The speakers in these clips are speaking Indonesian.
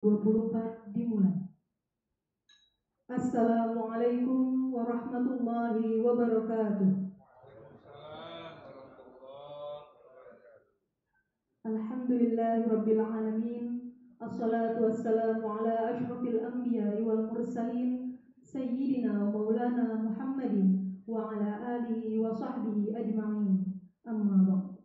2024 dimulai. Assalamualaikum warahmatullahi wabarakatuh. Alhamdulillahi rabbil alamin. Assalatu wassalamu ala asyrafil anbiya'i wal mursalin sayyidina wa maulana Muhammadin wa ala alihi wa sahbihi ajma'in. Amma ba'd.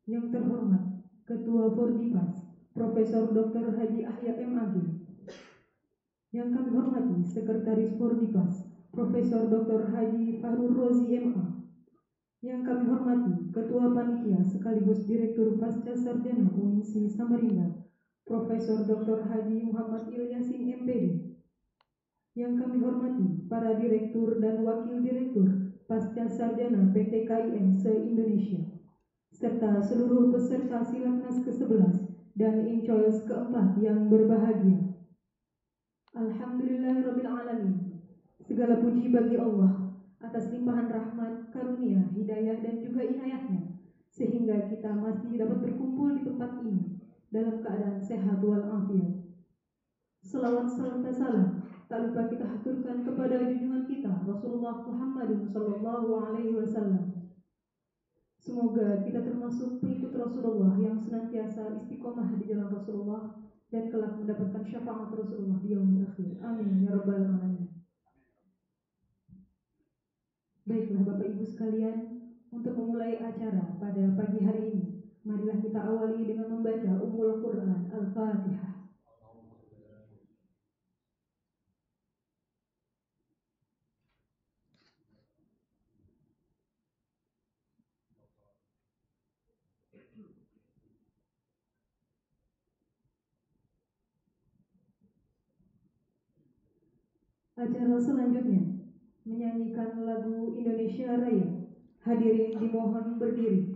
Yang terhormat Ketua Fordipas Profesor Dr. Haji Ahya MAG. Yang kami hormati Sekretaris Fordipas Profesor Dr. Haji Fahrul Rozi MA. Yang kami hormati Ketua Panitia sekaligus Direktur Pasca Sarjana UINSI Samarinda Profesor Dr. Haji Muhammad Ilyasin MPD. Yang kami hormati para Direktur dan Wakil Direktur Pasca Sarjana PT KIM se-Indonesia, serta seluruh peserta Silaknas ke-11 dan Incoils ke-4 yang berbahagia. Alhamdulillahirabbil alamin. Segala puji bagi Allah atas limpahan rahmat, karunia, hidayah dan juga inayahnya, sehingga kita masih dapat berkumpul di tempat ini dalam keadaan sehat walafiat. Selawat serta salam tak lupa kita haturkan kepada junjungan kita Rasulullah Muhammad sallallahu alaihi wasallam. Semoga kita termasuk pengikut Rasulullah yang senantiasa istiqomah di jalan Rasulullah dan kelak mendapatkan syafaat Rasulullah di yaumil akhir. Amin ya rabbal alamin. Baiklah Bapak Ibu sekalian, untuk memulai acara pada pagi hari ini, marilah kita awali dengan membaca Ummul Quran Al-Fatihah. Acara selanjutnya menyanyikan lagu Indonesia Raya. Hadirin dimohon berdiri.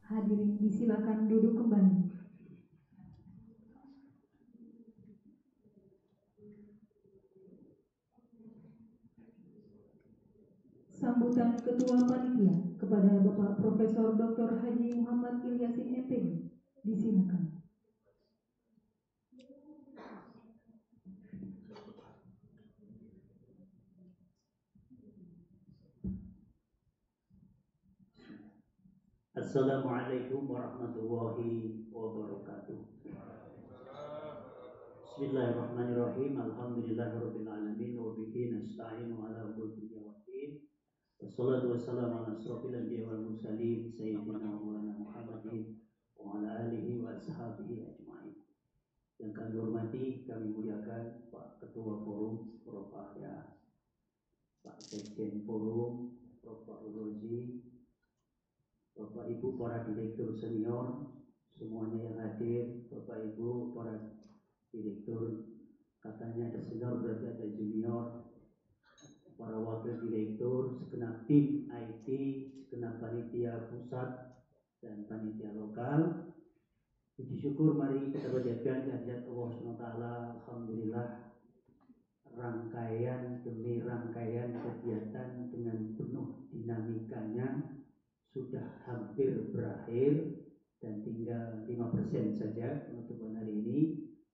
Hadirin disilakan duduk kembali. Sambutan Ketua Panitia kepada Bapak Profesor Dr. Haji Muhammad Ilyasin MPD disilakan. Assalamualaikum warahmatullahi wabarakatuh. Bismillahirrahmanirrahim. Alhamdulillahirabbil alamin wa bihi nasta'inu ala umuri dunya waddin. Wassalatu wassalamu ala asrofil anbiya'i wal mursalin sayyidina wa maulana Muhammadin wa ala alihi wa ashabihi ajma'in. Yang kami hormati, kami muliakan Pak Ketua Forum, Prof. Arya, Pak Sekjen Forum, Prof. Pak Urozi, Bapak Ibu para direktur senior, semuanya yang hadir, Bapak Ibu para direktur, katanya ada senior berarti ada junior, para wakil direktur, segenap tim IT, segenap panitia pusat dan panitia lokal. Puji syukur mari kita panjatkan kehadirat Allah SWT. Alhamdulillah, rangkaian demi rangkaian kegiatan dengan penuh dinamikanya sudah hampir berakhir dan tinggal 5% saja penutupan hari ini.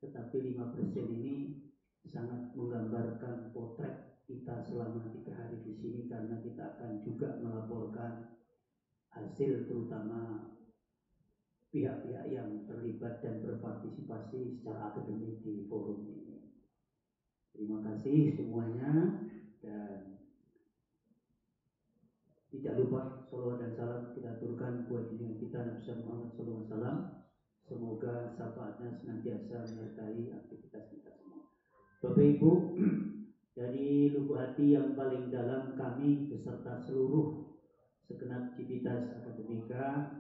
Tetapi 5% ini sangat menggambarkan potret kita selama 3 hari di sini, karena kita akan juga melaporkan hasil, terutama pihak-pihak yang terlibat dan berpartisipasi secara akademik di forum ini. Terima kasih semuanya, dan tidak lupa salawat dan salam kita aturkan buat junjungan kita Nabi Muhammad SAW. Semoga syafaatnya senantiasa menyertai aktivitas kita semua. Bapak Ibu, dari lubuk hati yang paling dalam kami beserta seluruh segenap aktivitas akademika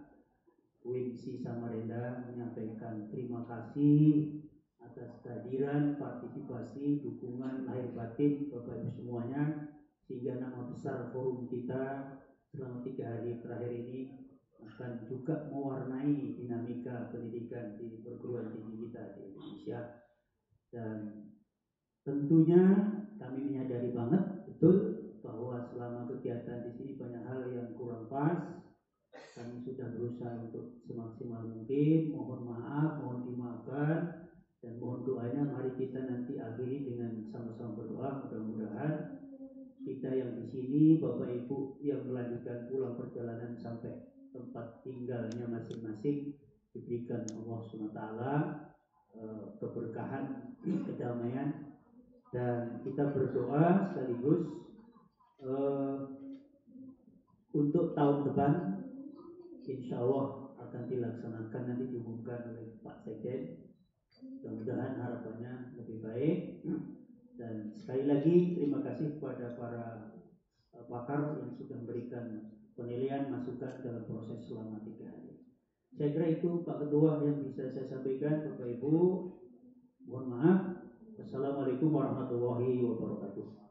UINSI Samarinda menyampaikan terima kasih atas kehadiran, partisipasi, dukungan lahir batin Bapak Ibu semuanya, sehingga nama besar forum kita selama 3 hari terakhir ini akan juga mewarnai dinamika pendidikan di perguruan tinggi kita di Indonesia. Dan tentunya kami menyadari banget betul bahwa selama kegiatan di sini banyak hal yang kurang pas. Kami sudah berusaha untuk semaksimal mungkin. Mohon maaf, mohon dimaafkan, dan mohon doanya. Mari kita nanti akhiri dengan sama-sama berdoa. Mudah-mudahan kita yang di sini, Bapak Ibu yang melanjutkan pulang perjalanan sampai tempat tinggalnya masing-masing, diberikan Allah SWT keberkahan, kedamaian. Dan kita berdoa sekaligus untuk tahun depan, insya Allah akan dilaksanakan, nanti diumumkan oleh Pak Sekjen. Mudah-mudahan harapannya lebih baik. Dan sekali lagi terima kasih kepada para pakar yang sudah memberikan penilaian masukan dalam proses selama 3 hari. Saya kira itu Pak Ketua yang bisa saya sampaikan. Bapak Ibu, mohon maaf. Wassalamualaikum warahmatullahi wabarakatuh.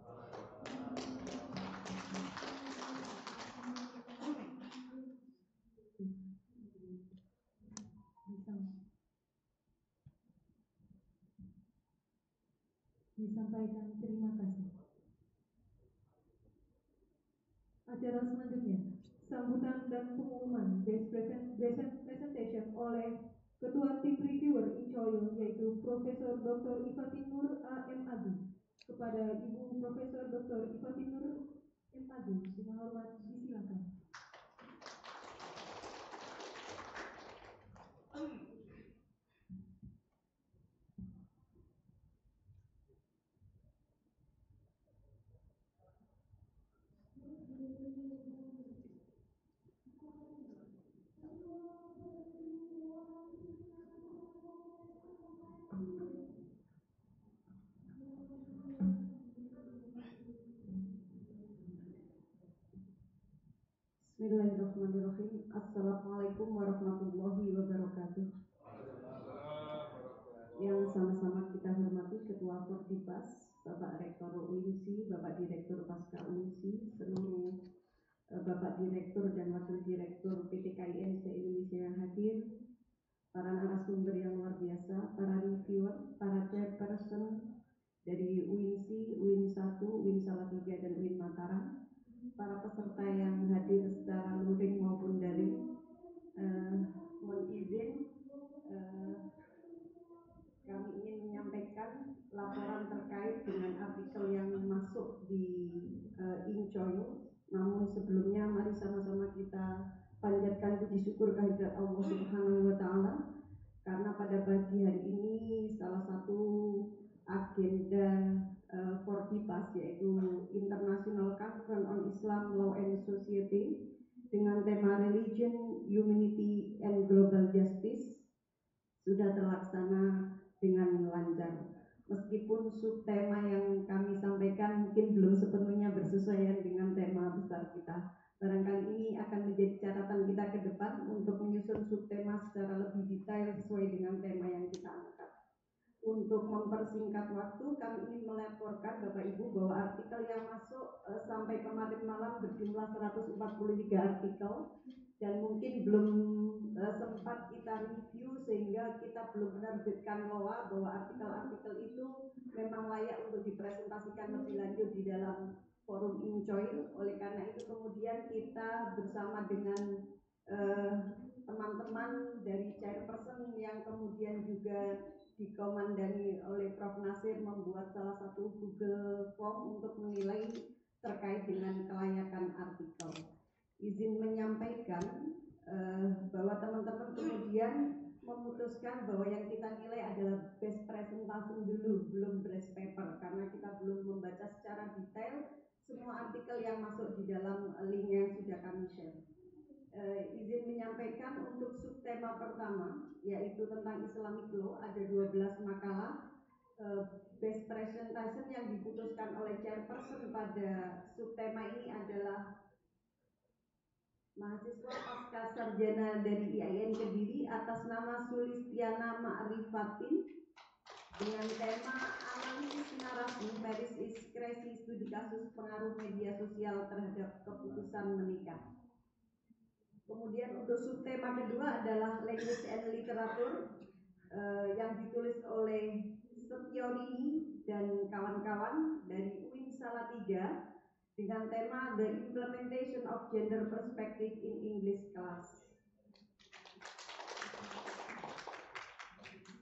Disampaikan terima kasih. Acara selanjutnya, sambutan dan pengumuman best presentation oleh Ketua Tim Reviewer Incoil, yaitu Profesor Dr. Ifatin Nur A.M. Agi. Kepada Ibu Profesor Dr. Ifatin Nur M. Agi, dengan hormat disilakan. Bismillahirrahmanirrahim. Assalamualaikum warahmatullahi wabarakatuh. Yang sama-sama kita hormati Ketua Fordibas, Bapak Rektor UINSI, Bapak Direktur Pasca UINSI, seluruh Bapak Direktur dan Wakil Direktur PT KIN se-Indonesia yang hadir, para narasumber yang luar biasa, para reviewer, para chairperson dari UINSI, UIN 1, UIN Salatiga, dan UIN Mataram, para peserta yang hadir secara luring maupun daring, mohon izin kami ingin menyampaikan laporan terkait dengan artikel yang masuk di Incoil. Namun sebelumnya mari sama-sama kita panjatkan puji syukur kehadirat Allah Subhanahu wa Ta'ala, karena pada pagi hari ini salah satu agenda Fordipas, yaitu International Conference on Islam, Law and Society, dengan tema Religion, Humanity, and Global Justice sudah terlaksana dengan lancar. Meskipun subtema yang kami sampaikan mungkin belum sepenuhnya bersesuaian dengan tema besar kita. Barangkali ini akan menjadi catatan kita ke depan untuk menyusun subtema secara lebih detail sesuai dengan tema yang kita angkat. Untuk mempersingkat waktu, kami ingin melaporkan Bapak Ibu bahwa artikel yang masuk sampai kemarin malam berjumlah 143 artikel dan mungkin belum sempat kita review sehingga kita belum menerbitkan LOA bahwa artikel-artikel itu memang layak untuk dipresentasikan lebih lanjut di dalam forum INCOIL. Oleh karena itu kemudian kita bersama dengan teman-teman dari chairperson yang kemudian juga dikomandani oleh Prof. Nasir membuat salah satu Google Form untuk menilai terkait dengan kelayakan artikel. Izin menyampaikan bahwa teman-teman kemudian memutuskan bahwa yang kita nilai adalah best presentation dulu, belum best paper, karena kita belum membaca secara detail semua artikel yang masuk di dalam link yang sudah kami share. Izin menyampaikan untuk subtema pertama yaitu tentang Islamic Law ada 12 makalah. Best presentation yang diputuskan oleh chairperson pada subtema ini adalah mahasiswa pasca sarjana dari IAIN Kediri atas nama Sulistiana Ma'rifatin dengan tema analisis narasi meris diskresi studi kasus pengaruh media sosial terhadap keputusan menikah. Kemudian untuk subtema kedua adalah language and literature yang ditulis oleh Setiorini dan kawan-kawan dari UIN Salatiga dengan tema The Implementation of Gender Perspective in English Class.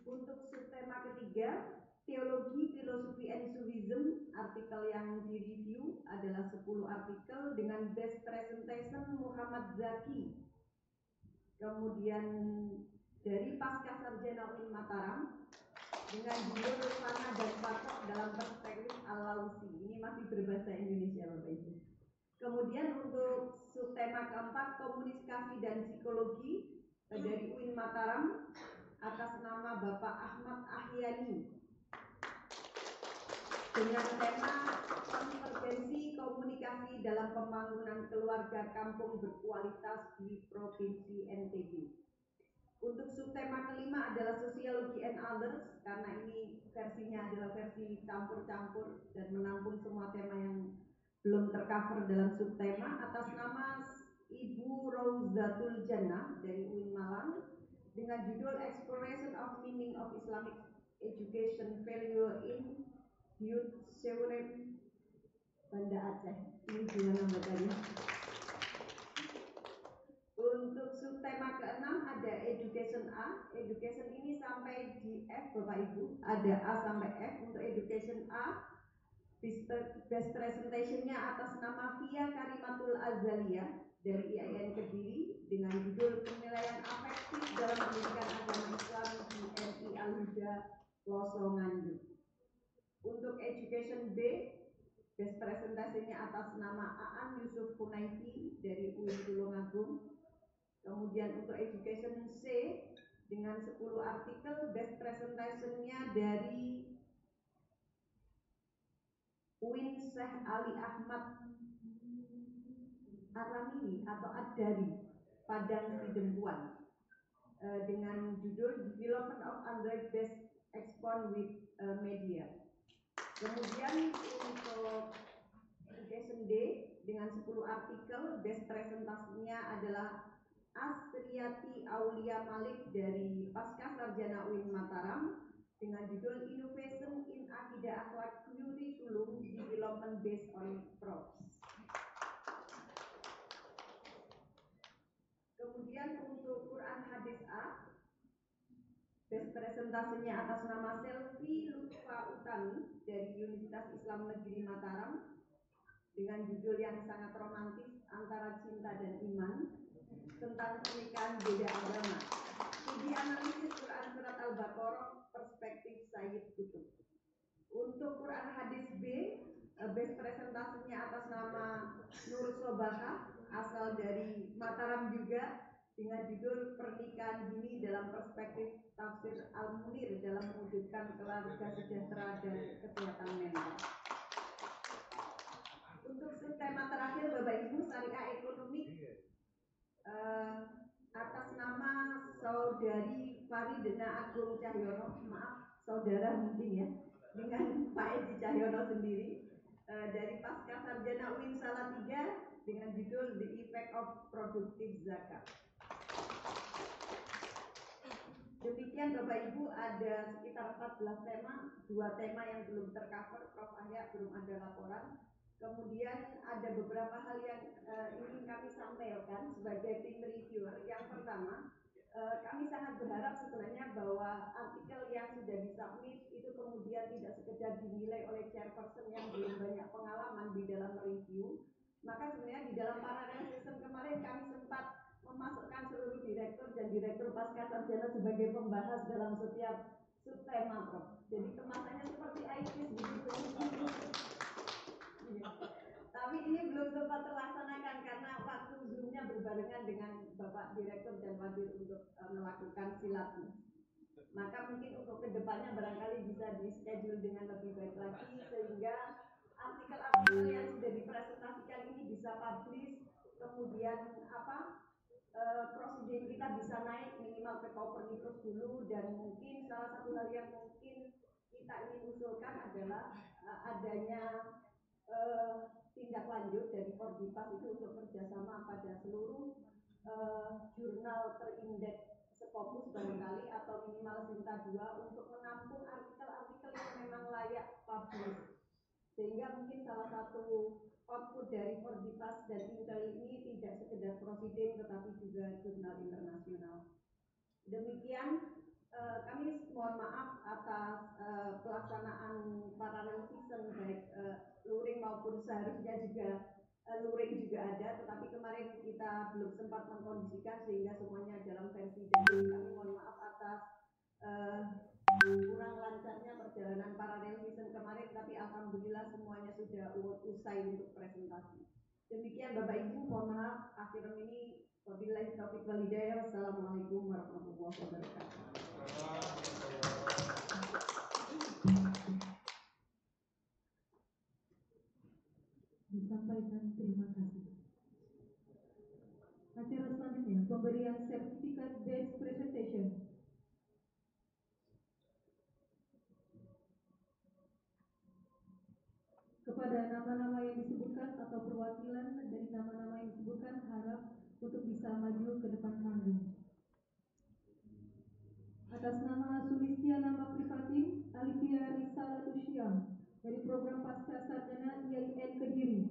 Untuk subtema ketiga, Teologi, Filosofi, and Sufism, artikel yang direview adalah 10 artikel dengan best presentation Muhammad Zaki. Kemudian dari Pasca Sarjana UIN Mataram dengan judul Fana dan Patok dalam Perspektif Al-Lausi. Ini masih berbahasa Indonesia Bapak Ibu. Kemudian untuk subtema keempat, Komunikasi dan Psikologi dari UIN Mataram atas nama Bapak Ahmad Ahyani dengan tema konvergensi komunikasi dalam pembangunan keluarga kampung berkualitas di Provinsi NTB. Untuk subtema kelima adalah Sociology and Others, karena ini versinya adalah versi campur-campur dan menampung semua tema yang belum tercover dalam subtema atas nama Ibu Rauzatul Jannah dari UIN Malang dengan judul Exploration of Meaning of Islamic Education Value in Youth Seurem Banda Aceh. Ini gimana bacanya? Untuk subtema keenam ada Education A. Education ini sampai di F Bapak Ibu. Ada A sampai F. Untuk Education A, best presentationnya atas nama Via Karimatul Azaliyah dari IAIN Kediri dengan judul Penilaian Afektif dalam Pendidikan Agama Islam di MI Al-Huda Loso Nganjuk. Untuk Education B, best presentasinya atas nama Aan Yusuf Kunaifi dari UIN Tulungagung. Kemudian untuk Education C dengan 10 artikel, best presentationnya dari UIN Syekh Ali Ahmad Aramili atau Ad-Dari Padang Sidempuan dengan judul Development of Android Based Expon with Media. Kemudian untuk Education D dengan 10 artikel, best presentasinya adalah Asriyati Aulia Malik dari Pasca Sarjana UIN Mataram dengan judul Innovation in Akidah Akhlak Curriculum Development Based on Props. Kemudian untuk Quran Hadis A, best presentasinya atas nama Selvi Lutfa Utami dari Universitas Islam Negeri Mataram dengan judul yang sangat romantis Antara Cinta dan Iman tentang pernikahan beda agama. Studi analisis Quran Surat Al-Baqarah perspektif Sayyid Qutb. Untuk Quran Hadis B, best presentasinya atas nama Nur Sobaha asal dari Mataram juga dengan judul Pernikahan Dini dalam Perspektif Tafsir Al-Munir dalam mewujudkan keluarga sejahtera dan kesehatan mental. Untuk subtema terakhir Bapak Ibu, Syariah Ekonomi atas nama Saudari Faridena Agung Cahyono, maaf saudara mungkin ya, dengan Pak Edi Cahyono sendiri, dari Pasca Sarjana UIN Salatiga dengan judul The Effect of Productive Zakat. Demikian Bapak Ibu, ada sekitar 14 tema, 2 tema yang belum tercover, Prof. Ahya belum ada laporan. Kemudian ada beberapa hal yang ingin kami sampaikan sebagai tim reviewer. Yang pertama, kami sangat berharap sebenarnya bahwa artikel yang sudah disubmit itu kemudian tidak sekedar dinilai oleh chairperson yang belum banyak pengalaman di dalam review. Maka sebenarnya di dalam paralel sistem kemarin kami sempat memasukkan seluruh direktur dan direktur pasca sarjana sebagai pembahas dalam setiap subtema, Prof. Jadi kemasannya seperti IQIS begitu. Tapi ini belum sempat terlaksanakan karena waktu Zoom-nya berbarengan dengan Bapak Direktur dan Wadir untuk melakukan silatnya. Maka mungkin untuk kedepannya barangkali bisa di-schedule dengan lebih baik lagi sehingga artikel-artikel yang sudah dipresentasikan ini bisa publish, kemudian prosedur kita bisa naik minimal ke Copernicus dulu, dan mungkin salah satu hal yang mungkin kita ingin usulkan adalah adanya tindak lanjut dari Fordipas itu untuk kerjasama pada seluruh jurnal terindeks Scopus barangkali atau minimal Sinta 2 untuk menampung artikel-artikel yang memang layak publish, sehingga mungkin salah satu output dari Fordipas dan Intel ini tidak sekedar prosiding tetapi juga jurnal internasional. Demikian, kami mohon maaf atas pelaksanaan paralel season baik luring maupun seharusnya juga luring juga ada, tetapi kemarin kita belum sempat mengkondisikan sehingga semuanya dalam versi daring. Kami mohon maaf atas kurang lancarnya perjalanan paralel season kemarin, tapi alhamdulillah semuanya sudah usai untuk presentasi. Demikian Bapak Ibu, mohon maaf akhir ini. Wabillahi taufiq wal hidayah. Wassalamualaikum warahmatullahi wabarakatuh. Disampaikan terima kasih. Acara selanjutnya pemberian sertifikat Best Presentation. Kepada nama-nama yang disebutkan atau perwakilan dari nama-nama yang disebutkan harap untuk bisa maju ke depan panggung. Atas nama Sulistiana Privatim Alifia Risalatul Syam dari program Pasca Sarjana IAIN Kediri.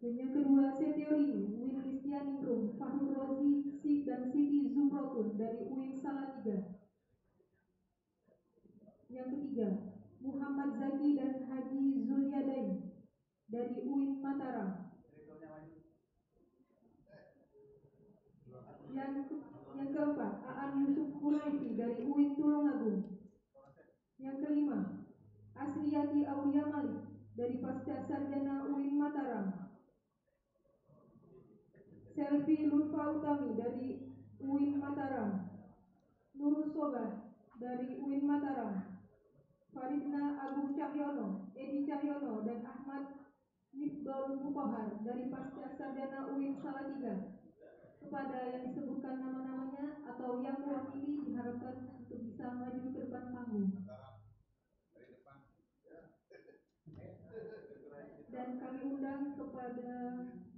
Dan yang kedua, Setiorini UIN Listianingrum Fahrul Rozi dan Siti Zumrotun dari UIN Salatiga. Yang ketiga, Muhammad Zaki dan Haji Zuliadain dari UIN Mataram. Yang keempat, Aan Yusuf Huraifi dari UIN Tulungagung. Yang kelima, Asriyati Aulia Malik dari Pasca Sarjana UIN Mataram. Selvi Lutfa Utami dari UIN Mataram. Nurul Sobah dari UIN Mataram. Faridna Agung Cahyono, Edi Cahyono dan Ahmad Nifdol Mukohar dari Pasca Sarjana UIN Salatiga. Kepada yang disebutkan nama-namanya atau yang mewakili diharapkan untuk bisa maju ke depan panggung. Dan kami undang kepada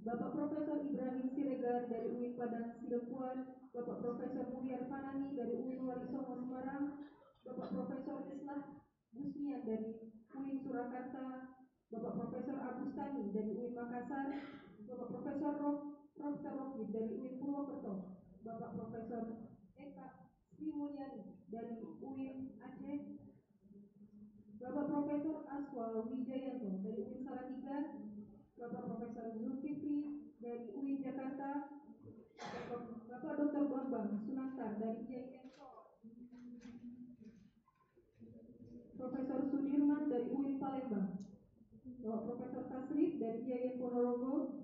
Bapak Profesor Ibrahim Siregar dari UIN Padang Sidempuan, Bapak Profesor Muhyar Fanani dari UIN Wali Songo Semarang, Bapak Profesor Islah Gusnian dari UIN Surakarta, Bapak Profesor Agustani dari UIN Makassar, Bapak Profesor Rocky dari UIN Purwokerto, Bapak Profesor Eka Sri Mulyani dari UIN Aceh, Bapak Profesor Aswa Wijayanto dari UIN Salatiga, Bapak Profesor Zulkifli dari UIN Jakarta, Bapak Dr. Bambang Sunantar dari IAIN Solo, Profesor Sudirman dari UIN Palembang, Bapak Profesor Tasrif dari IAIN Ponorogo,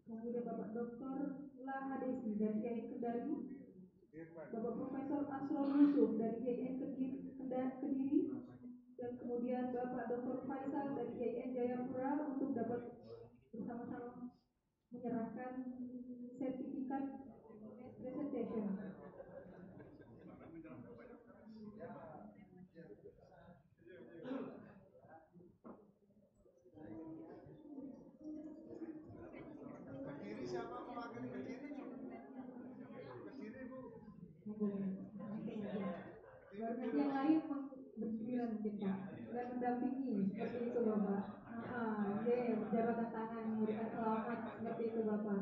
kemudian Kemudian Bapak Dr. Lahadesi dari IAIN Kendari, Bapak Profesor Asrul Yusuf dari IAIN Kediri, dan kemudian Bapak Dr. Faisal dari IAIN Jayapura untuk dapat bersama-sama menyerahkan sertifikat presentation. Kediri siapa mewakili Kediri? Kediri Bu. Nanti yang lain bergiliran mungkin Pak dan mendampingi seperti itu Bapak. Jabatan tangan memberikan selamat seperti itu Bapak.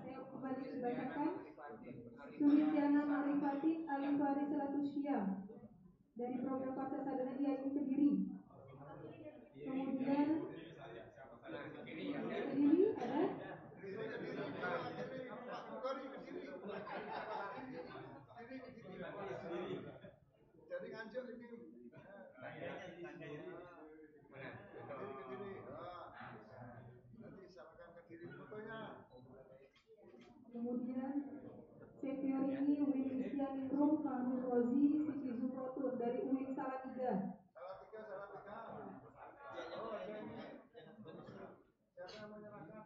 Saya kembali membacakan Sulistiana Marifatin Alifari Selatusya dari program Pasca Sadana IAIN Kediri. Kemudian Kediri ada Jadi Nganjuk ini. Kediri. Nanti silakan Kediri fotonya. Kemudian Sefiorini Winisianingrum Fahmi Rozi Siti Zumrotun dari UIN Salatiga. Salatiga. Oh, ini. Siapa yang menyerahkan?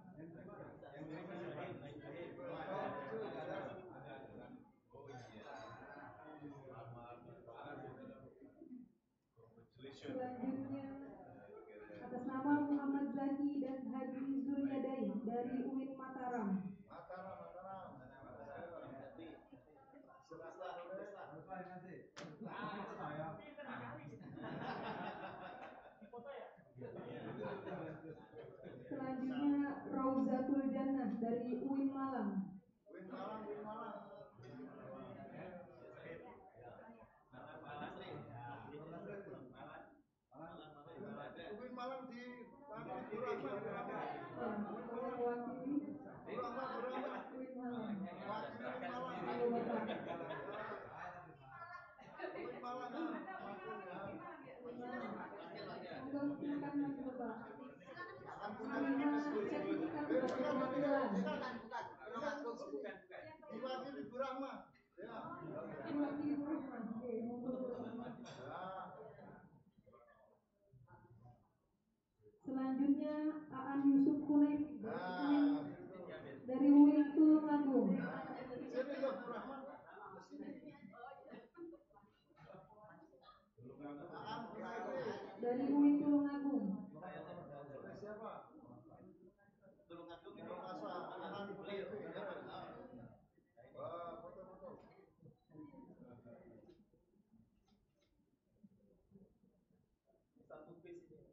Selanjutnya atas nama Muhammad Zaki dan Haji Zulyadain dari UIN Mataram. Selanjutnya Rauzatul Jannah dari UIN Malang. Win Malang. Win Malang di diwakili Bu Rahma. Ya. Diwakili Bu Rahma. Oke, monggo. Selanjutnya Aan Yusuf Kunaif dari UIN Tulungagung. Sini ya Bu Rahma. Dari UIN Tulungagung. Siapa? Tulungagung ini masa Aan beliau. Wah, foto-foto. Satu piece ini.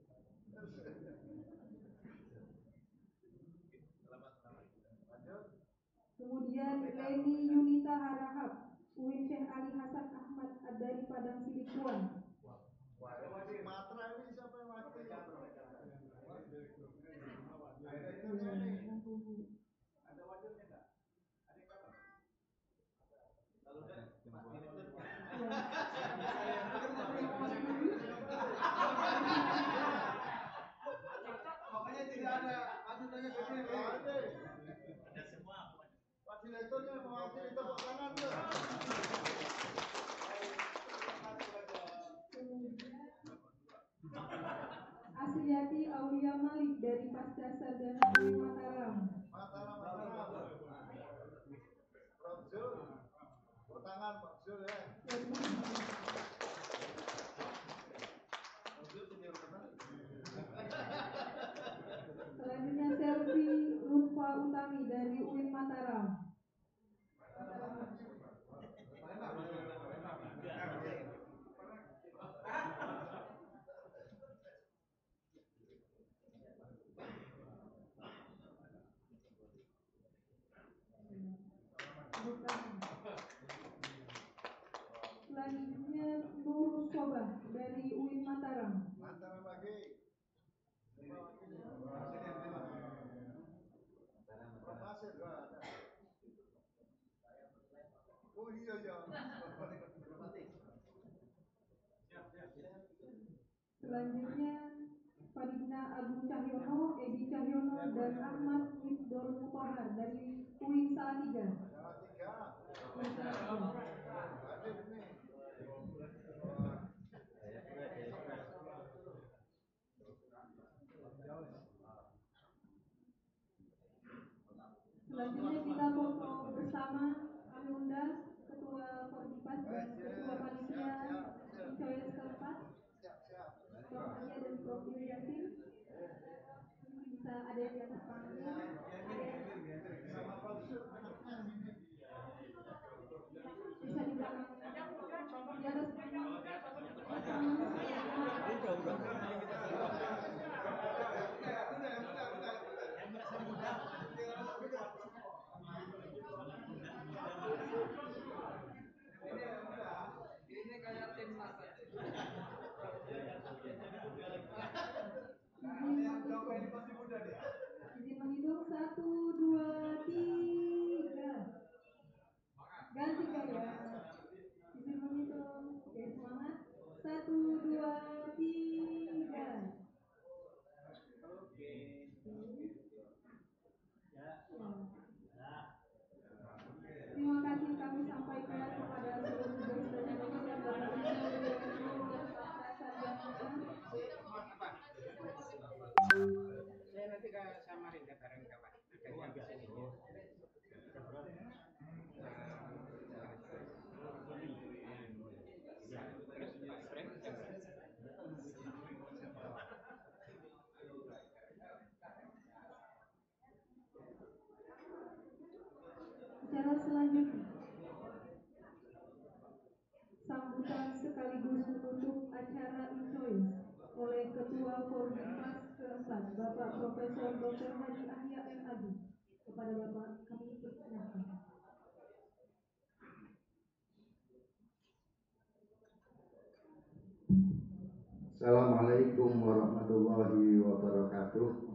Kemudian Leni Yunita Harahap, UIN Syekh Ali Hasan Ahmad dari Padang Sidikuan. Matra ini siapa yang wakil? Ada wakilnya enggak? Ada yang kapan? Kalau enggak, makanya tidak ada ajudannya sendiri. Ada semua. Pak Direkturnya mewakili, tepuk tangan tuh. Asriyati Aulia Malik dari Pasca Sarjana UIN Mataram. Prof Zul, tepuk tangan Pak Zul ya. Selanjutnya Selvi Lutfa Utami dari UIN Mataram. Selanjutnya Nur Sobah dari UIN Mataram. Mataram lagi. Profesor ada. Oh iya ya. Selanjutnya Fadina Agung Cahyono, Edi Cahyono, dan Ahmad Misdor Mutohar dari UIN Salatiga. Selanjutnya kita foto bersama, kami undang Ketua Fordipas dan Ketua Panitia Incoyes keempat, Prof. Adia dan Prof. Yasin. Bisa ada di atas panggung, bisa di belakang, di atas Ini kayak tim masak. Izin menghitung 1, 2, 3. Ganti gaya. Izin menghitung. Oke, semangat. 1, 2, 3. Terima kasih kami sampaikan kepada seluruh guest dan host yang berada di Saya nanti ke Samarinda bareng kawan. Ada yang di sini. Acara selanjutnya, sambutan sekaligus menutup acara Incoyes oleh Ketua Fordipas keempat, Bapak Profesor Dr. Hadi Ahya MAG. Kepada Bapak kami persilahkan. Assalamualaikum warahmatullahi wabarakatuh.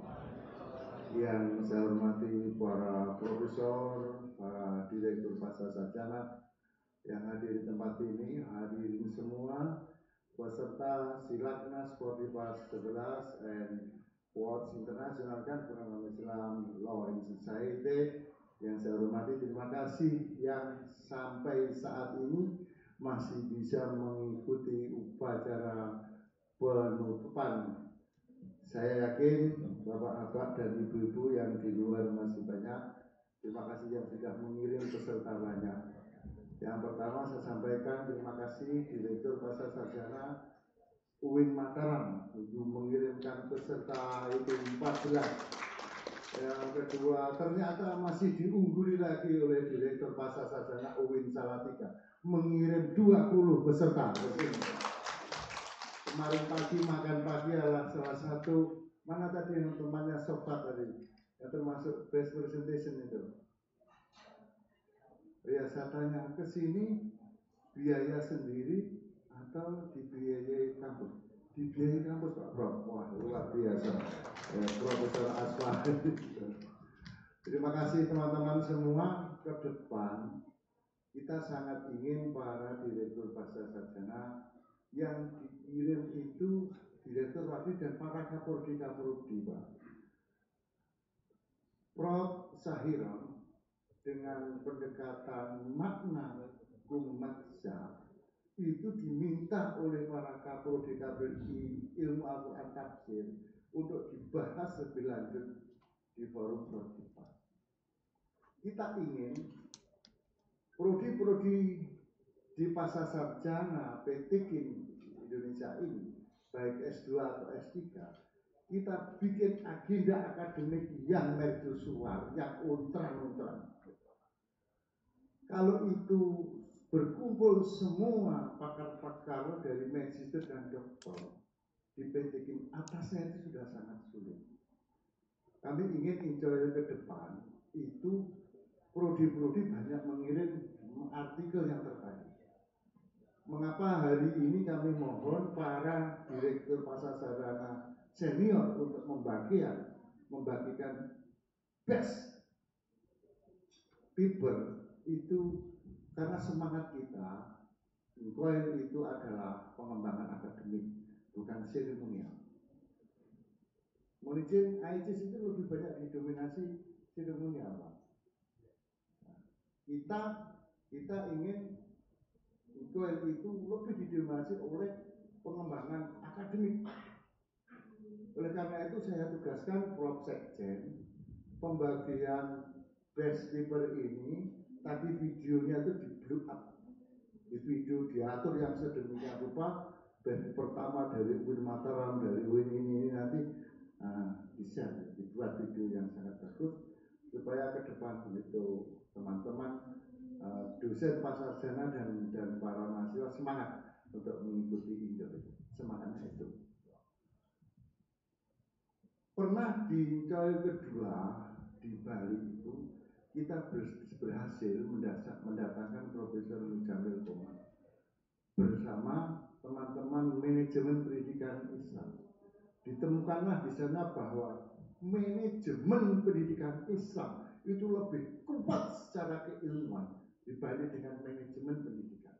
Yang saya hormati para profesor, para direktur pasca sarjana yang hadir di tempat ini, hadirin semua, peserta Silaknas Fordipas 11 and Awards International Conference Islam Law in Society. Yang saya hormati, terima kasih yang sampai saat ini masih bisa mengikuti upacara penutupan. Saya yakin bapak-bapak dan ibu-ibu yang di luar masih banyak. Terima kasih yang sudah mengirim peserta banyak. Yang pertama saya sampaikan terima kasih Direktur Pasca Sarjana UIN Mataram itu mengirimkan peserta itu 14. Yang kedua ternyata masih diungguli lagi oleh Direktur Pasca Sarjana UIN Salatiga mengirim 20 peserta ke sini. Kemarin pagi makan pagi adalah salah satu, mana tadi yang temannya Sofat tadi yang termasuk best presentation itu. Ya saya tanya ke sini biaya sendiri atau dibiayai kampus? Dibiayai kampus Pak Prof. Wah luar biasa. Ya, Profesor Asfa. Terima kasih teman-teman semua. Ke depan kita sangat ingin para direktur pasca sarjana yang dikirim itu direktur wakil dan para kaprodi Pak. Prof. Sahiron dengan pendekatan makna hukum mazhab itu diminta oleh para kaprodi ilmu Al-Quran tafsir untuk dibahas lebih lanjut di forum Fordipas. Kita ingin prodi-prodi di pasca sarjana PTKIN Indonesia ini, baik S2 atau S3, kita bikin agenda akademik yang mercusuar, yang untran-untran. Kalau itu berkumpul semua pakar-pakar dari magister dan doktor di PTKIN, atasnya itu sudah sangat sulit. Kami ingin Incoyes ke depan itu prodi-prodi banyak mengirim artikel yang terbaik. Mengapa hari ini kami mohon para direktur pasca sarjana senior untuk membagikan best paper itu karena semangat kita Incoyes itu adalah pengembangan akademik, bukan seremonial. Mohon izin, AICIS itu lebih banyak didominasi seremonial, Pak. Kita ingin Inkoil itu lebih didominasi oleh pengembangan akademik. Oleh karena itu saya tugaskan Prof. Sekjen pembagian best paper ini tadi videonya itu di blow up, di video diatur yang sedemikian rupa. Best pertama dari UIN Mataram, dari UIN ini nanti bisa dibuat video yang sangat bagus supaya ke depan itu teman-teman dosen pasarjana dan para mahasiswa semangat untuk mengikuti Injil. Semangatnya itu. Pernah di Injil kedua di Bali itu kita berhasil mendatangkan Profesor Mujamil Komar bersama teman-teman manajemen pendidikan Islam. Ditemukanlah di sana bahwa manajemen pendidikan Islam itu lebih kuat secara keilmuan dibanding dengan manajemen pendidikan,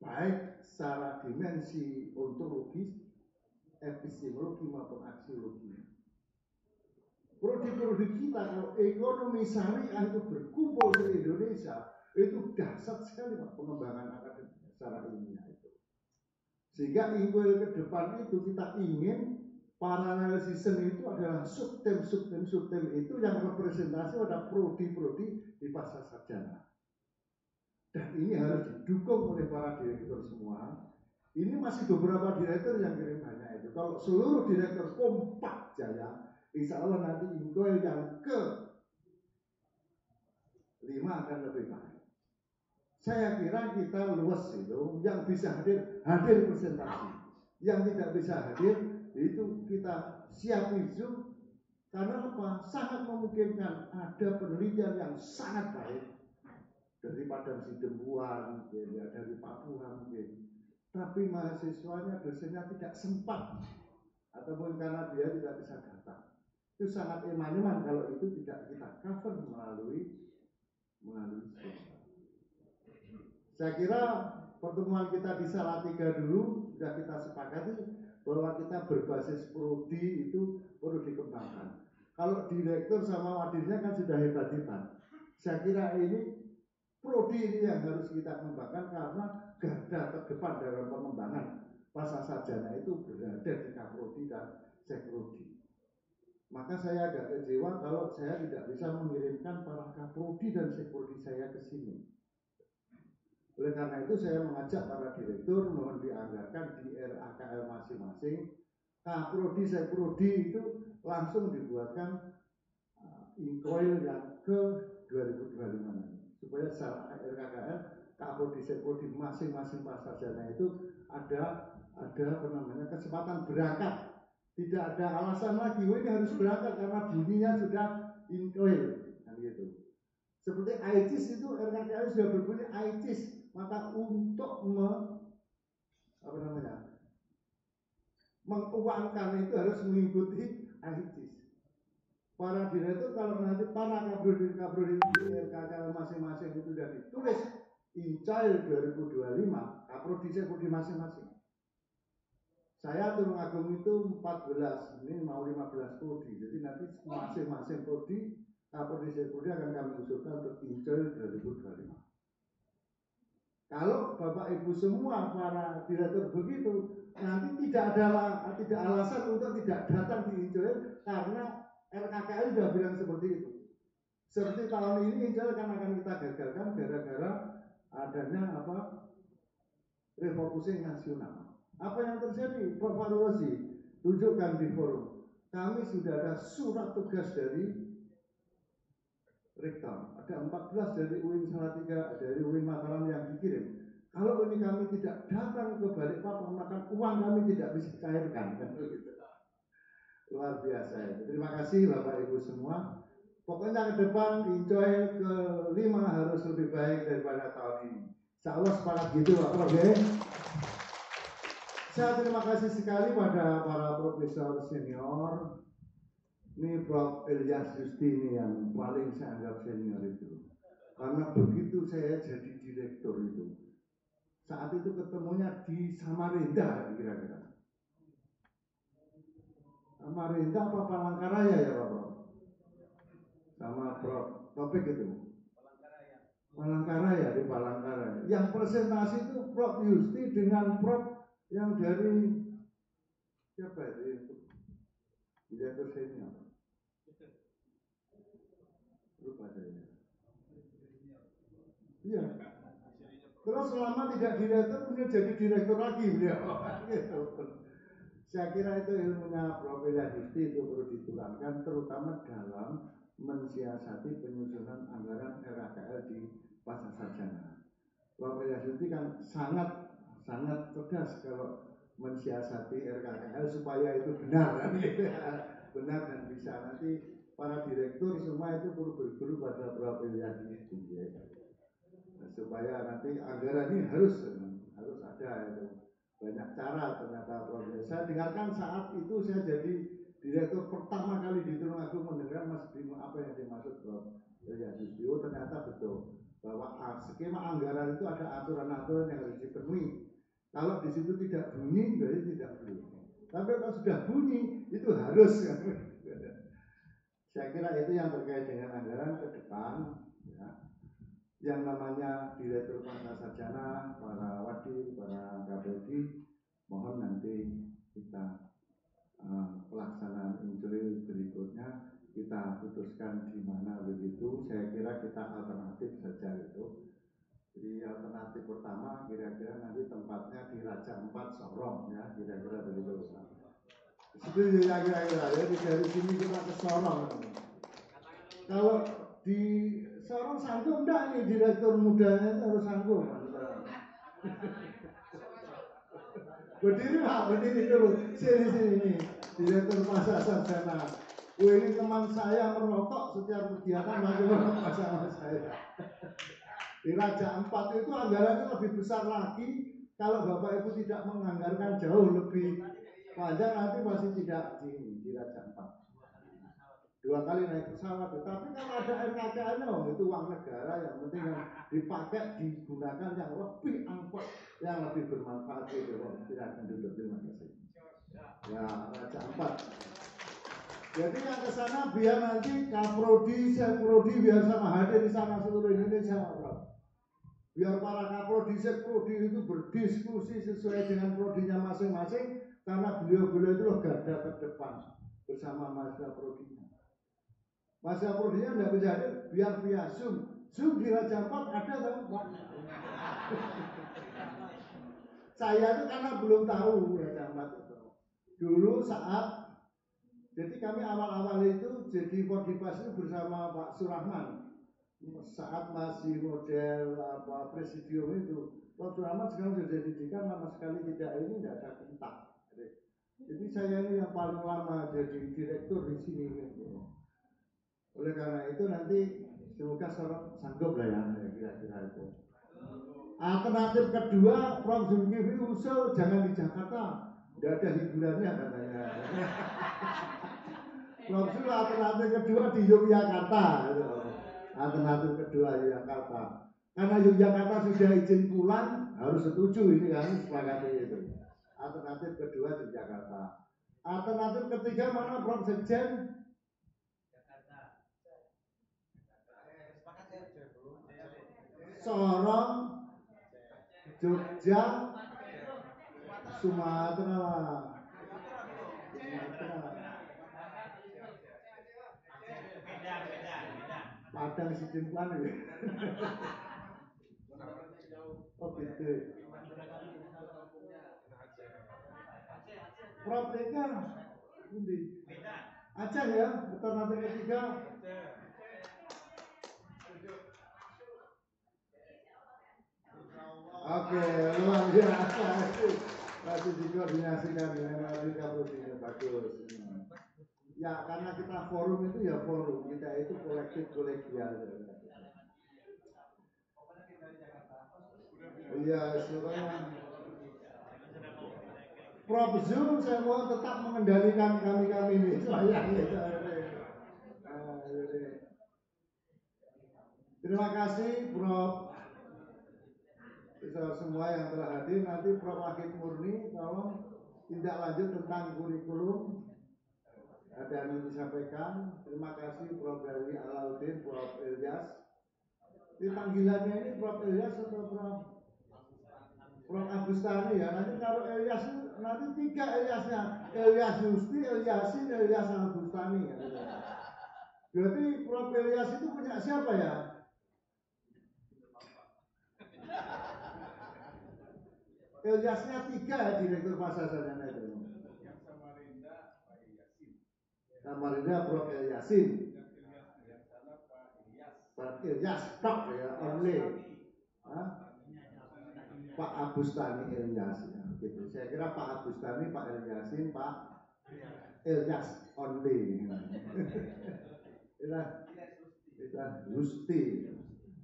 baik secara dimensi ontologis, epistemologi maupun aksiologi. Prodi-prodi kita kalau ekonomi syariah itu berkumpul di Indonesia itu dahsyat sekali Pak, pengembangan akademik secara ilmiah itu. Sehingga Inkoil ke depan itu kita ingin paralel season itu adalah subtem itu yang representasi pada prodi-prodi di pasca sarjana. Dan ini harus didukung oleh para direktur semua. Ini masih beberapa direktur yang kirim banyak itu. Kalau seluruh direktur kompak jaya, insya Allah nanti Inkoil yang ke-5 akan lebih baik. Saya kira kita luas itu, yang bisa hadir presentasi, yang tidak bisa hadir itu kita siapin Zoom. Karena apa? Sangat memungkinkan ada penelitian yang sangat baik dari Padang Sidempuan, dari Papua mungkin, tapi mahasiswanya dosennya tidak sempat ataupun karena dia tidak bisa datang. Itu sangat eman-eman kalau itu tidak kita cover melalui Zoom. Saya kira pertemuan kita di Salatiga dulu sudah kita sepakati bahwa kita berbasis prodi itu perlu dikembangkan. Kalau direktur sama wadirnya kan sudah hebat-hebat. Saya kira ini prodi ini yang harus kita kembangkan karena garda terdepan dalam pengembangan pasca sarjana itu berada di Kaprodi dan Sekprodi. Maka saya agak kecewa kalau saya tidak bisa mengirimkan para Kaprodi dan Sekprodi saya ke sini. Oleh karena itu saya mengajak para direktur mohon dianggarkan di RAKL masing-masing. Kaprodi, Sekprodi itu langsung dibuatkan Inkoil yang ke 2025 nanti. Supaya secara RKKL, Kaprodi, Sekprodi masing-masing pasarjana itu ada kesempatan berangkat. Tidak ada alasan lagi, ini harus berangkat karena bunyinya sudah Inkoil, kan gitu. Seperti AICIS itu RKKL sudah berbunyi AICIS. Maka untuk menguangkan itu harus mengikuti AICIS. Para direktur kalau nanti para kaprodi RKKL masing-masing itu sudah ditulis Incoil 2025, kaprodi Sekprodi masing-masing. Saya Tulung Agung itu 14, ini mau 15 prodi. Jadi nanti masing-masing prodi, kaprodi Sekprodi akan kami usulkan untuk Incoil 2025. Kalau Bapak Ibu semua para direktur begitu, nanti tidak ada alasan untuk tidak datang di Incoil karena RKKL sudah bilang seperti itu. Seperti tahun ini Incoil akan kita gagalkan gara-gara adanya refocusing nasional. Apa yang terjadi? Prof. Farurozi tunjukkan di forum. Kami sudah ada surat tugas dari Rektor, ada 14 dari UIN Salatiga, dari UIN Mataram yang dikirim. Kalau ini kami tidak datang ke Balikpapan, maka uang kami tidak bisa cairkan. Luar biasa itu. Terima kasih Bapak Ibu semua. Pokoknya ke depan Incoil ke-5 harus lebih baik daripada tahun ini. Insya Allah sepakat gitu Pak Prof. Saya terima kasih sekali pada para profesor senior. Ini Prof. Ilyas Yusti ini yang paling saya anggap senior itu. Karena begitu saya jadi direktur itu, saat itu ketemunya di Samarinda kira-kira. Samarinda apa Palangkaraya ya Pak Prof? Sama Prof topik itu. Palangkaraya di Palangkaraya. Yang presentasi itu Prof Yusti dengan Prof yang dari siapa itu? Direktur senior. Lupa saya. Iya. Terus selama tidak direktur kemudian jadi direktur lagi beliau. Gitu. Saya kira itu ilmunya Prof Yusti itu perlu ditularkan terutama dalam mensiasati penyusunan anggaran RKKL di Pasar Sarjana. Prof Yusti kan sangat cerdas kalau mensiasati RKKL supaya itu benar kan gitu. Benar dan bisa nanti para direktur semua itu perlu berguru pada Prof Yusti ya. Supaya nanti anggaran ini harus ada itu. Banyak cara ternyata Prof. Saya dengarkan saat itu saya jadi direktur pertama kali di Tulungagung mendengar Mas Bimo apa yang dimaksud Prof. Yusti. Ternyata betul bahwa skema anggaran itu ada aturan-aturan yang harus dipenuhi. Kalau di situ tidak bunyi berarti tidak perlu. Tapi kalau sudah bunyi itu harus. Saya kira itu yang terkait dengan anggaran ke depan. Ya. Yang namanya direktur pasar sarjana, para wadi, para KPD, mohon nanti kita pelaksanaan injil berikutnya kita putuskan di mana begitu. Saya kira kita alternatif saja gitu. Jadi alternatif pertama kira-kira nanti tempatnya di Raja 4 Sorong ya, kira-kira begitu. Seperti ya kira-kira ya dari sini kita ke Sorong. Kalau di Sorong sanggup enggak nih direktur mudanya itu harus sanggup. Berdiri Pak, berdiri dulu. Sini nih, direktur pasar sarjana. Ini teman saya merokok setiap kegiatan masih merokok sama saya. Di Raja 4 itu anggarannya lebih besar lagi. Kalau Bapak Ibu tidak menganggarkan jauh lebih panjang nanti masih tidak di Raja 4. 2 kali naik pesawat, tapi kalau ada RKKL-nya itu uang negara yang penting yang dipakai digunakan yang lebih angkut, yang lebih bermanfaat gitu. Silakan duduk, terima kasih. Ya, Raja 4. Jadi yang ke sana biar nanti Kaprodi, Sekprodi biar sama hadir di sana seluruh Indonesia, Bro. Biar para Kaprodi, Sekprodi itu berdiskusi sesuai dengan prodinya masing-masing karena beliau-beliau itu loh garda terdepan bersama mahasiswa prodinya. Masa prodinya nggak bisa hadir, biar via Zoom. Zoom di Raja 4 ada atau Pak? Saya itu karena belum tahu Raja 4 itu. Dulu saat, jadi kami awal-awal itu jadi Fordipas itu bersama Pak Surahman. Saat masih model presidium itu, Pak Surahman sekarang sudah jadi dekan, lama sekali tidak tidak ada kontak. Jadi saya ini yang paling lama jadi direktur di sini. Gitu. Oleh karena itu nanti semoga sanggup lah ya kira-kira itu. Alternatif kedua, Prof. Zulkifli usul jangan di Jakarta, tidak ada hiburannya katanya. Prof. Zul alternatif kedua di Yogyakarta. Gitu. Alternatif kedua Yogyakarta. Karena Yogyakarta sudah izin pulang, harus setuju ini kan sepakat itu. Alternatif kedua di Jakarta. Alternatif ketiga mana Prof. Sekjen? Sorong, Jogja, Sumatera. Padang Sidimpuan ya. Oh gitu. Prof Eka, ini Aceh ya, alternatif ketiga. Oke, luar biasa. Masih dikoordinasikan dengan Kapolri, bagus. Ya, karena kita forum itu ya forum, kita itu kolektif kolegial. Iya, sebenarnya. Prof. Zul, saya mohon tetap mengendalikan kami ini. Terima kasih, Prof. semua yang telah hadir. Nanti Prof. Wahid Murni tolong tindak lanjut tentang kurikulum dan disampaikan. Terima kasih Prof. Dari Alauddin, Prof. Ilyas. Di panggilannya ini Prof. Ilyas atau Prof. Agustani ya. Nanti kalau Ilyas nanti 3 Ilyasnya, Ilyas Yusti, Ilyasin, Ilyas Agustani ya. Berarti Prof. Ilyas itu punya siapa ya? Ilyasnya 3 ya, Direktur Pasar Sarjana itu. Yang Samarinda Pak Ilyasin. Samarinda Prof. Ilyasin. Yang sana Pak Ilyas. Pak Ilyas Pak ya, only. Pak Agustani Ilyas ya, gitu. Saya kira Pak Agustani, Pak Ilyasin, Pak Ilyas only. Itu Gusti.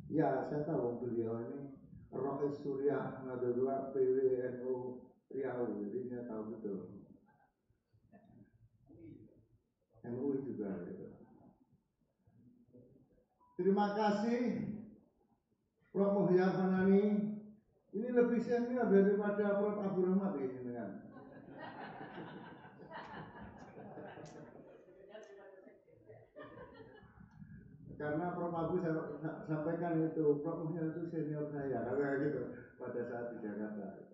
Ya, saya tahu beliau ini Rois Surya Nadadua PWNU Riau, jadi saya tahu betul. MUI juga gitu. Terima kasih Prof. Muhyar Fanani. Ini lebih senior daripada Prof. Abdul Rahmat ini kan. Karena Prof. Abu saya sampaikan itu, Prof. Muhyar itu senior saya, karena gitu pada saat di Jakarta.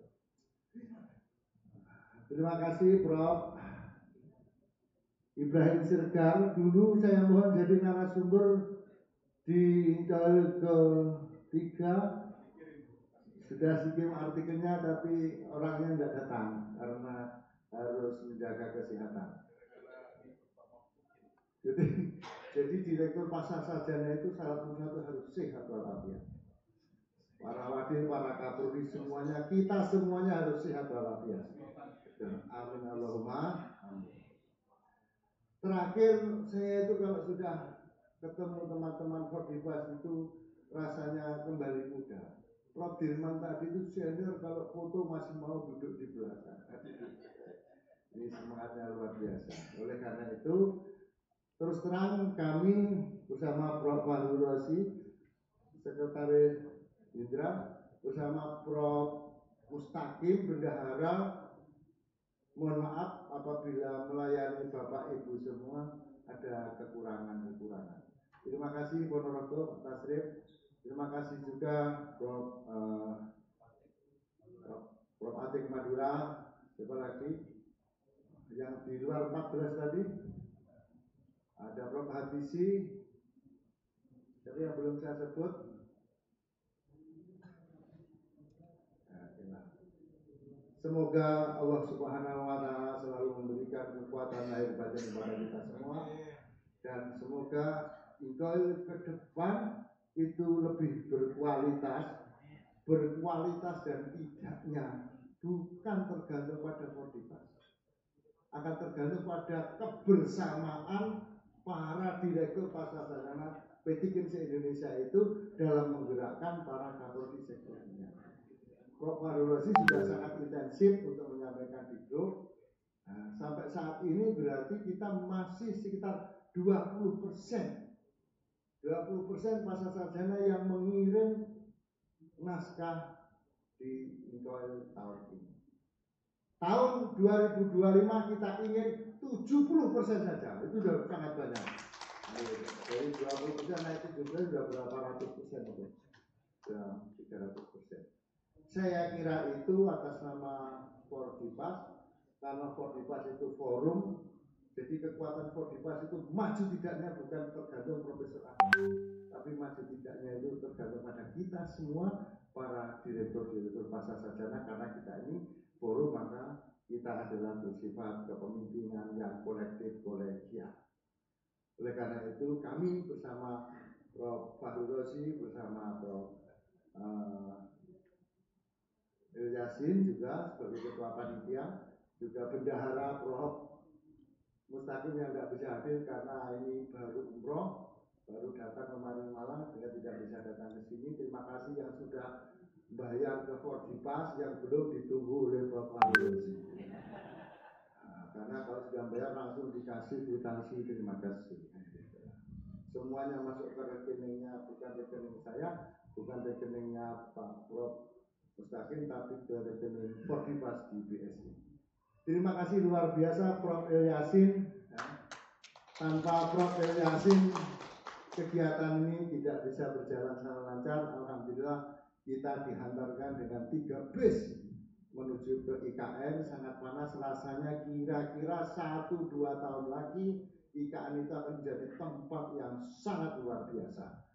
Terima kasih Prof. Ibrahim Sirgar. Dulu saya mohon jadi narasumber di tahun ke-3. Sudah kirim artikelnya tapi orangnya nggak datang karena harus menjaga kesehatan. Jadi Direktur Pasar Sarjana itu syarat nomor 1 harus sehat walafiat. Para wadil, para kapolri semuanya, kita semuanya harus sehat walafiat. Amin Allahumma amin. Terakhir saya itu kalau sudah ketemu teman-teman Fordibas itu rasanya kembali muda. Prof. Dirman tadi itu senior, kalau foto masih mau duduk di belakang. Ini semangatnya luar biasa. Oleh karena itu, terus terang kami bersama Prof. Fahru Rosi, Sekretaris Indra, bersama Prof. Mustaqim, Bendahara, mohon maaf apabila melayani Bapak Ibu semua ada kekurangan-kekurangan. Terima kasih Ponorogo, Pak Tasrif. Terima kasih juga Prof. Atik Madura. Siapa lagi? Yang di luar 14 tadi. Ada Prof. Habisi. Siapa yang belum saya sebut? Semoga Allah Subhanahu wa Ta'ala selalu memberikan kekuatan lahir batin kepada kita semua, dan semoga IKOL ke depan itu lebih berkualitas dan tidaknya bukan tergantung pada Fordibas, akan tergantung pada kebersamaan para direktur pasar sarjana P3 se-Indonesia itu dalam menggerakkan para kapolri sektornya. Prof. Farulosi sudah sangat intensif untuk menyampaikan di grup. Nah, sampai saat ini berarti kita masih sekitar 20% pasar sarjana yang mengirim naskah di IKOL tahun ini. Tahun 2025 kita ingin 70% saja, itu sudah sangat banyak. Dari 20% naik 17 sudah berapa ratus persen itu? Sudah 300%. Saya kira itu atas nama Fordibas, karena Fordibas itu forum, jadi kekuatan Fordibas itu maju tidaknya bukan tergantung Profesor Ahmad, tapi maju tidaknya itu tergantung pada kita semua para direktur pasar sarjana, karena kita ini forum, maka kita adalah bersifat kepemimpinan yang kolektif kolegial. Oleh karena itu kami bersama Prof. Fahru Rosi, bersama Prof. Ilyasin juga sebagai ketua panitia, juga bendahara Prof. Mustaqim yang tidak bisa hadir karena ini baru umroh, baru datang kemarin malam sehingga tidak bisa datang ke sini. Terima kasih yang sudah bayar ke Fordibas, yang belum ditunggu oleh Prof. Rosi. Karena kalau sudah bayar langsung dikasih kwitansi, terima kasih. Semuanya masuk ke rekeningnya, bukan rekening saya, bukan rekeningnya Pak Prof. Mustaqim tapi rekening Fordibas di BSI. Terima kasih luar biasa Prof. Yasin. Tanpa Prof. Yasin kegiatan ini tidak bisa berjalan secara lancar. Alhamdulillah kita dihantarkan dengan 3 bis menuju ke IKN. Sangat panas rasanya, kira-kira 1-2 tahun lagi IKN itu akan menjadi tempat yang sangat luar biasa.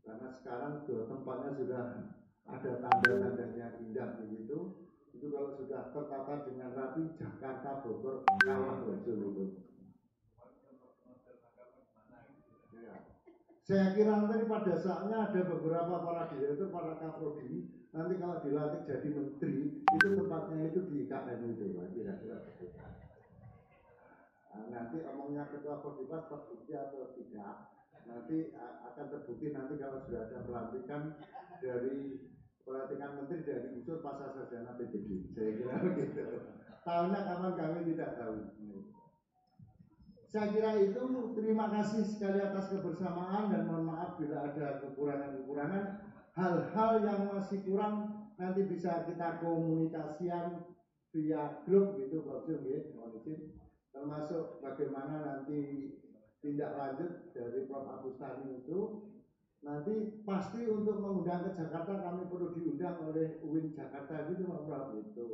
Karena sekarang tempatnya sudah ada tanda-tandanya indah begitu. Itu kalau sudah tertata dengan rapi, Jakarta, Bogor, kalah wajul itu. Ya. Saya kira nanti pada saatnya ada beberapa para direktur, para kaprodi, nanti kalau dilantik jadi menteri, itu tempatnya itu di IKN itu, kira-kira begitu. Nah, nanti omongnya ketua Fordibas terbukti atau tidak, nanti akan terbukti nanti kalau sudah ada pelantikan menteri dari unsur pasar sarjana PTB. Saya kira begitu. Tahunnya kapan kami tidak tahu. Saya kira itu. Terima kasih sekali atas kebersamaan dan mohon maaf bila ada kekurangan-kekurangan. Hal-hal yang masih kurang nanti bisa kita komunikasikan via grup gitu, Pak Jung, ya, mohon izin. Termasuk bagaimana nanti tindak lanjut dari Prof. Abustani itu. Nanti pasti untuk mengundang ke Jakarta kami perlu diundang oleh UIN Jakarta gitu Pak Prof. Itu.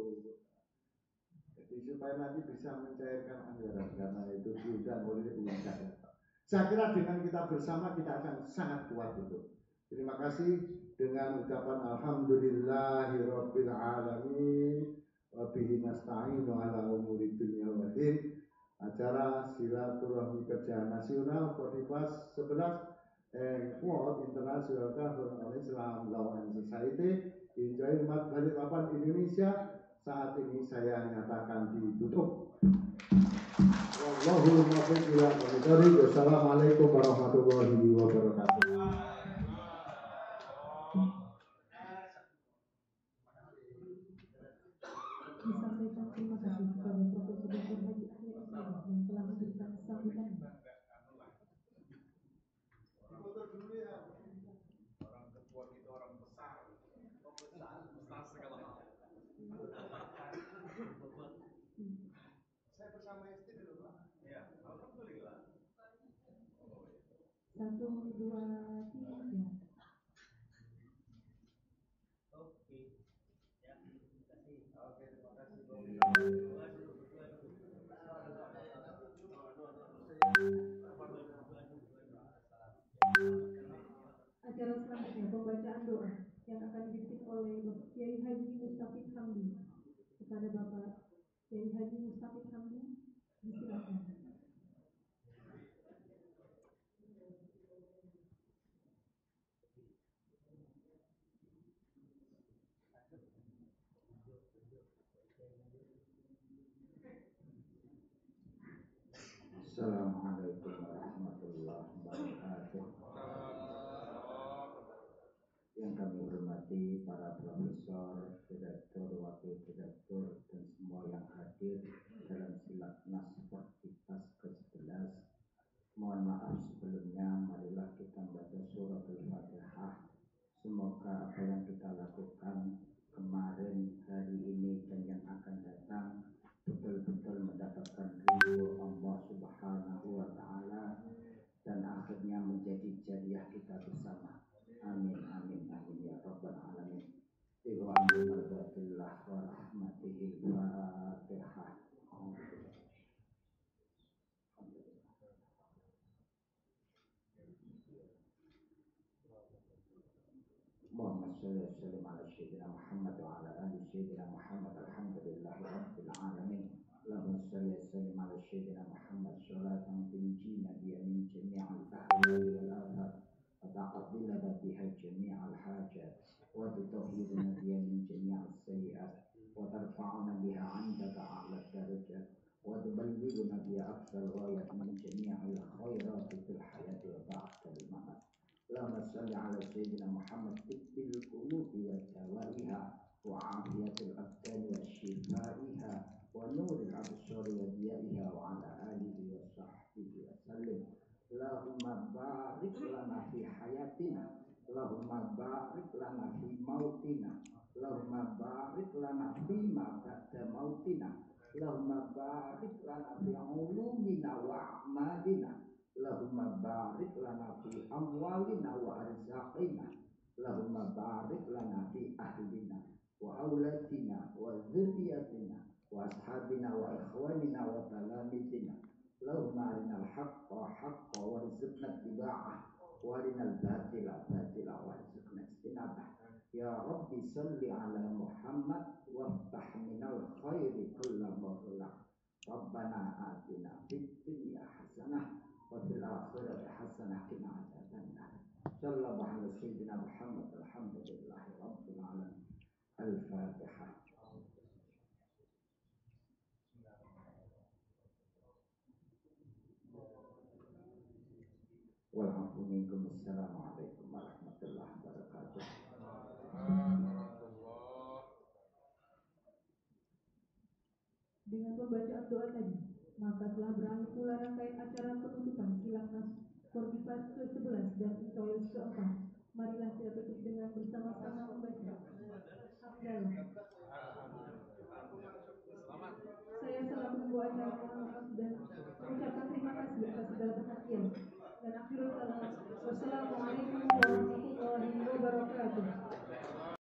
Jadi supaya nanti bisa mencairkan anggaran karena itu diundang oleh UIN Jakarta. Saya kira dengan kita bersama kita akan sangat kuat itu. Terima kasih dengan ucapan alhamdulillahirabbil alamin wa bihi nasta'inu ala umuri dunya waddin. Acara silaturahmi kerja nasional Fordibas 11 World International Conference on Islam Law and Society in Jaimat Balikpapan, Indonesia. Saat ini saya nyatakan ditutup. Wallahul muwaffiq ila aqwamit thoriq. Wassalamualaikum warahmatullahi wabarakatuh. Disampaikan terima kasih kepada Profesor Dr. Haji Ahya M. Agil yang telah memberikan sambutan. Orang ketua kita orang besar segala hal. Saya bersama istri dulu, Pak. Ya, alhamdulillah. 1, 2, 3. Oke. Ya, terima kasih. Oke, terima kasih. Acara selanjutnya pembacaan doa yang akan dipimpin oleh Bapak Kiai Haji Mustaqim Hamdi. Kepada Bapak Kiai Haji Mustaqim Hamdi, disilakan. Assalamualaikum warahmatullahi wabarakatuh. Yang kami hormati para profesor, direktur, wakil direktur, dan semua yang hadir dalam Silatnas Fordibas ke-11. Mohon maaf sebelumnya, marilah kita membaca surat Al-Fatihah. Semoga apa yang kita lakukan kemarin, hari ini, dan yang akan datang betul-betul mendapatkan ridho Allah Subhanahu wa Ta'ala dan akhirnya menjadi jariah kita bersama. Amin amin amin ya rabbal alamin. Iwa'an mardatillah wa rahmatihil Fatihah. Allahumma shalli wa sallim ala sayyidina Muhammad wa ala ali sayyidina Muhammad. Alhamdulillahi rabbil alamin. Allahumma shalli wa sallim ala sayyidina Muhammad salatan tunjina biha min jami'il ahwali wal afat wa taqabbal biha jami'al hajat wa tutahhiruna biha min jami'is sayyi'at wa tarfa'una biha 'indaka a'la darajat wa tuballighuna biha aqsal ghayat min jami'il khairat fil hayati wa ba'dal mamat. Allahumma shalli ala sayyidina Muhammad tibbil qulubi wa dawaiha wa afiyatil abdan wa shifaiha wa nuril absari wa diyaiha wa ala alihi wa sahbihi wa sallim. Allahumma barik lana fi hayatina, Allahumma barik lana fi mautina, Allahumma barik lana fima ba'da mautina. Allahumma barik lana fi ulumina wa a'malina. Allahumma barik lana fi amwalina wa arzaqina. Allahumma barik lana fi ahlina wa auladina wa dzurriyyatina wa ashabina wa ikhwanina wa talamidina. Allahumma arinal haqqa haqqa warzuqna ittiba'ah wa arinal batila batila warzuqna ijtinabah. Ya Rabbi salli ala Muhammad waftah minal khairi kulla maghlaq. Rabbana atina fid dunya hasanah wa fil akhirati hasanah qina adzabannar. Sallallahu ala sayyidina Muhammad alhamdulillahi rabbil alamin. Al-Fatihah. Assalamualaikum warahmatullahi wabarakatuh. Dengan pembacaan doa tadi, maka telah berakhir pula rangkaian acara penutupan Silatnas Fordipas ke-11 dan Intoils ke-4. Marilah kita tutup dengan bersama-sama membaca Hamdalah. Saya selaku pembawa acara mohon maaf dan mengucapkan terima kasih atas segala perhatian. Dan akhirul kalam, wassalamualaikum warahmatullahi wabarakatuh.